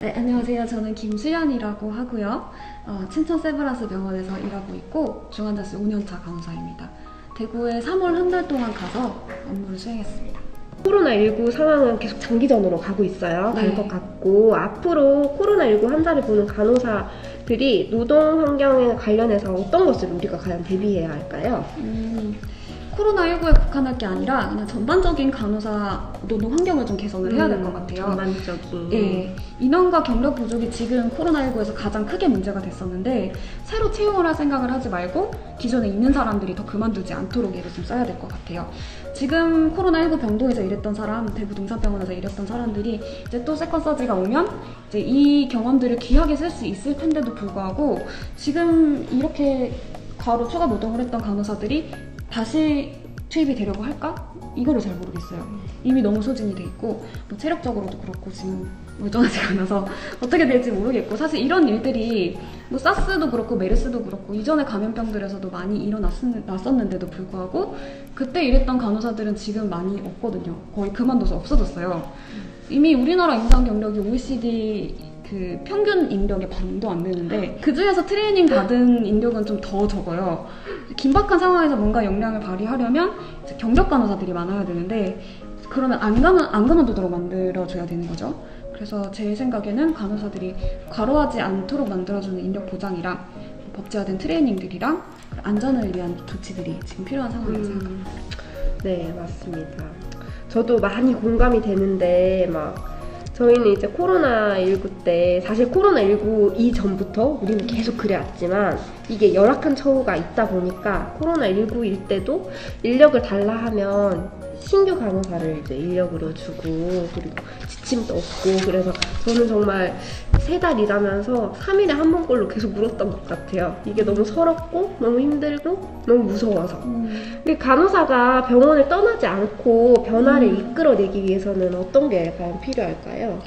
네, 안녕하세요. 저는 김수연이라고 하고요. 춘천 세브란스 병원에서 일하고 있고 중환자실 5년차 간호사입니다. 대구에 3월 한 달 동안 가서 업무를 수행했습니다. 코로나19 상황은 계속 장기전으로 가고 있어요. 갈 것 같고 앞으로 코로나19 환자를 보는 간호사들이 노동 환경에 관련해서 어떤 것을 우리가 과연 대비해야 할까요? 코로나19에 국한할 게 아니라 그냥 전반적인 간호사 노동 환경을 좀 개선을 해야 될 것 같아요. 전반적인. 네, 인원과 경력 부족이 지금 코로나19에서 가장 크게 문제가 됐었는데 새로 채용을 할 생각을 하지 말고 기존에 있는 사람들이 더 그만두지 않도록 애를 좀 써야 될 것 같아요. 지금 코로나19 병동에서 일했던 사람, 대구 동산병원에서 일했던 사람들이 이제 또 세컨 서지가 오면 이제 이 경험들을 귀하게 쓸 수 있을 텐데도 불구하고 지금 이렇게 바로 추가 노동을 했던 간호사들이 다시 투입이 되려고 할까? 이거를 잘 모르겠어요. 이미 너무 소진이 돼 있고 뭐 체력적으로도 그렇고 지금 멀쩡하지가 않아서 어떻게 될지 모르겠고 사실 이런 일들이 뭐 사스도 그렇고 메르스도 그렇고 이전에 감염병들에서도 많이 일어났었는데도 불구하고 그때 일했던 간호사들은 지금 많이 없거든요. 거의 그만둬서 없어졌어요. 이미 우리나라 임상 경력이 OECD 그 평균 인력의 반도 안 되는데 그 중에서 트레이닝 받은 인력은 좀 더 적어요. 긴박한 상황에서 뭔가 역량을 발휘하려면 이제 경력 간호사들이 많아야 되는데 그러면 안 그만두도록 만들어줘야 되는 거죠. 그래서 제 생각에는 간호사들이 과로하지 않도록 만들어주는 인력 보장이랑 법제화된 트레이닝들이랑 안전을 위한 조치들이 지금 필요한 상황이라고 생각합니다. 네, 맞습니다. 저도 많이 공감이 되는데 저희는 이제 코로나19 때 사실 코로나19 이전부터 우리는 계속 그래왔지만 이게 열악한 처우가 있다 보니까 코로나19일 때도 인력을 달라 하면 신규 간호사를 이제 인력으로 주고 그리고 지침도 없고 그래서 저는 정말 3달 일하면서 3일에 한 번꼴로 계속 물었던 것 같아요. 이게 너무 서럽고 너무 힘들고 너무 무서워서. 근데 간호사가 병원을 떠나지 않고 변화를 이끌어내기 위해서는 어떤 게 과연 필요할까요?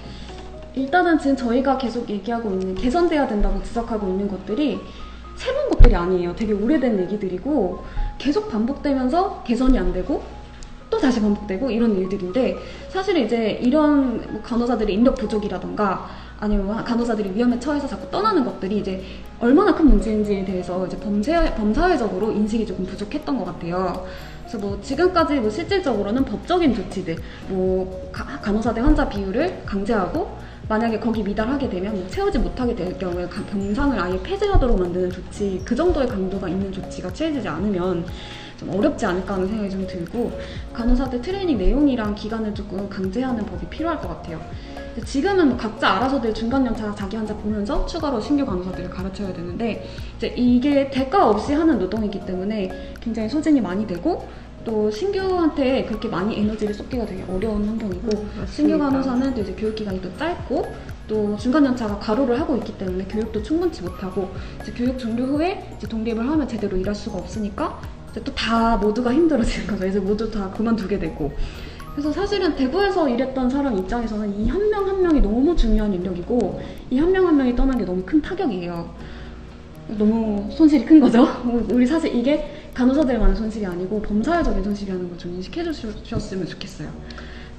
일단은 지금 저희가 계속 얘기하고 있는 개선돼야 된다고 지적하고 있는 것들이 새로운 것들이 아니에요. 되게 오래된 얘기들이고 계속 반복되면서 개선이 안 되고 또 다시 반복되고 이런 일들인데 사실 이제 이런 간호사들의 인력 부족이라던가 아니면 간호사들이 위험에 처해서 자꾸 떠나는 것들이 이제 얼마나 큰 문제인지에 대해서 이제 범사회적으로 인식이 조금 부족했던 것 같아요. 그래서 뭐 지금까지 뭐 실질적으로는 법적인 조치들, 뭐 간호사 대 환자 비율을 강제하고 만약에 거기 미달하게 되면 뭐 채우지 못하게 될 경우에 병상을 아예 폐쇄하도록 만드는 조치, 그 정도의 강도가 있는 조치가 취해지지 않으면 좀 어렵지 않을까 하는 생각이 좀 들고 간호사들 트레이닝 내용이랑 기간을 조금 강제하는 법이 필요할 것 같아요. 지금은 각자 알아서들 중간연차 자기 환자 보면서 추가로 신규 간호사들을 가르쳐야 되는데 이제 이게 대가 없이 하는 노동이기 때문에 굉장히 소진이 많이 되고 또 신규한테 그렇게 많이 에너지를 쏟기가 되게 어려운 환경이고 신규 간호사는 또 이제 교육 기간이 또 짧고 또 중간연차가 과로를 하고 있기 때문에 교육도 충분치 못하고 이제 교육 종료 후에 이제 독립을 하면 제대로 일할 수가 없으니까 이제 또 다 모두가 힘들어지는 거죠. 이제 모두 다 그만두게 되고 그래서 사실은 대구에서 일했던 사람 입장에서는 이 한 명 한 명이 너무 중요한 인력이고 이 한 명 한 명이 떠난 게 너무 큰 타격이에요. 너무 손실이 큰 거죠. 우리 사실 이게 간호사들만의 손실이 아니고 범사회적인 손실이라는 걸 좀 인식해 주셨으면 좋겠어요.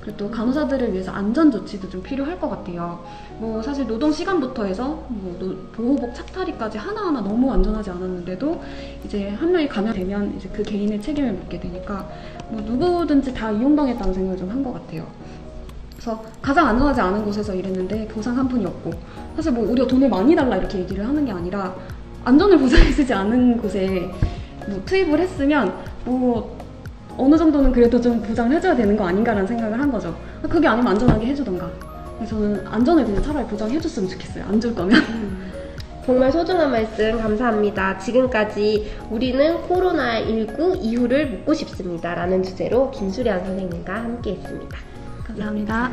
그리고 또 간호사들을 위해서 안전 조치도 좀 필요할 것 같아요. 뭐 사실 노동 시간부터 해서 뭐 보호복 착탈이까지 하나하나 너무 안전하지 않았는데도 이제 한 명이 감염되면 이제 그 개인의 책임을 묻게 되니까 뭐 누구든지 다 이용당했다는 생각을 좀 한 것 같아요. 그래서 가장 안전하지 않은 곳에서 일했는데 보상 한 푼이 없고 사실 뭐 우리가 돈을 많이 달라 이렇게 얘기를 하는 게 아니라 안전을 보장해주지 않은 곳에 뭐 투입을 했으면 뭐 어느 정도는 그래도 좀 보장을 해줘야 되는 거 아닌가라는 생각을 한 거죠. 그게 아니면 안전하게 해주던가. 저는 안전을 그냥 차라리 보장해줬으면 좋겠어요. 안 줄 거면. 정말 소중한 말씀 감사합니다. 지금까지 우리는 코로나19 이후를 묻고 싶습니다 라는 주제로 김수련 선생님과 함께 했습니다. 감사합니다.